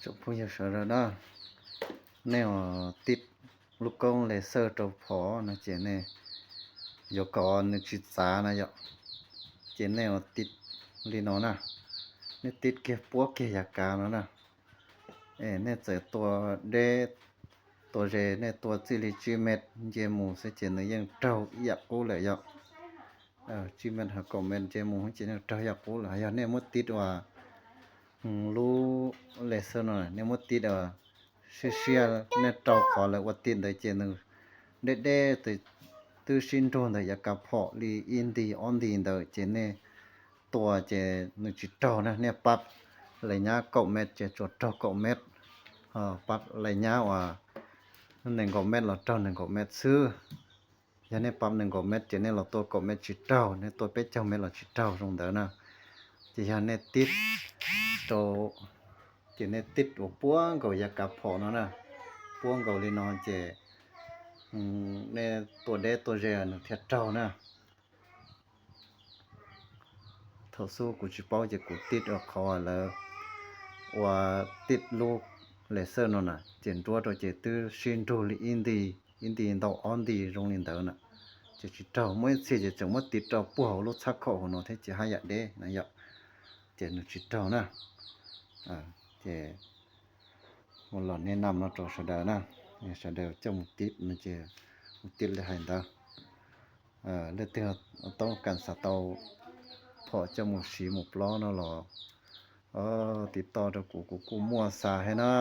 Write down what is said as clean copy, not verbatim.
chụp phun giờ sợ rồi đó nếu tít lúc công lấy sơ trâu phó nó chỉ này giờ còn nó chỉ giá này giờ chỉ nếu tít đi nó nè nếu tít kia búa kia giặc cá nó nè ê nếu giờตัวđêตัวเรเนี่ยตัวจิลิจิเม็ดเจมูเสเจนยังเจ้าอยากกูเลยอ่ะจิเม็ดหากอมเม็ดเจมูเจนเจ้าอยากกูเลยเนี่ยมดติดว่ารู้เลเซอร์หน่อยเนี่ยมดติดเชียเนี่ยเจ้าขอเลยว่าติดเลยเจนเด็ดตัวชินโดนเลยอยากกับพอลีอินดีออนดีเลยเจเนี่ยตัวเจนึกจิตเจ้านะเนี่ยปั๊บเลยเนี้ยกอมเม็ดเจจดเจ้ากอมเม็ดปั๊บเลยเนี้ยว่า1 กอมเม็ดเราเจ้า1 กอมเม็ดซื้อยันเนี่ยปั๊ม1 กอมเม็ดเจเนี่ยเราตัวกอมเม็ดชิดเจ้าเนี่ยตัวเป็ดเจ้าเม็ดเราชิดเจ้าตรงเดินนะจียันเนี่ยติดโตเจเนี่ยติดหัวป้วงก็อยากกลับพอเนาะนะป้วงก็เลยนอนเจเนี่ยตัวเด็ดตัวเจนเทียเจ้านะเท่าสู้กูชิเป้าจะกูติดคอแล้วว่าติดลูกเลเซอร์นั่นน่ะเจนตัวเจตื้อชินโดลีอินดีดอกออนดีโรงเรียนเดินน่ะจะชิเจ้าไม่เสียจะจังว่าติดเจ้าปู่เขาลูกชักเขาเนาะที่จะให้ยาเด้นะยะเจนชิเจ้านะเจมันหล่อนแนะนำเนาะตัวเสดนะเนี่ยเสดเจ้ามุติมันเจมุติเลยให้ดาเลือดเตือต้องการสตอพอเจ้ามุสีมุปล้อเนาะหรอติดต่อเจ้ากูมั่วสาให้นะ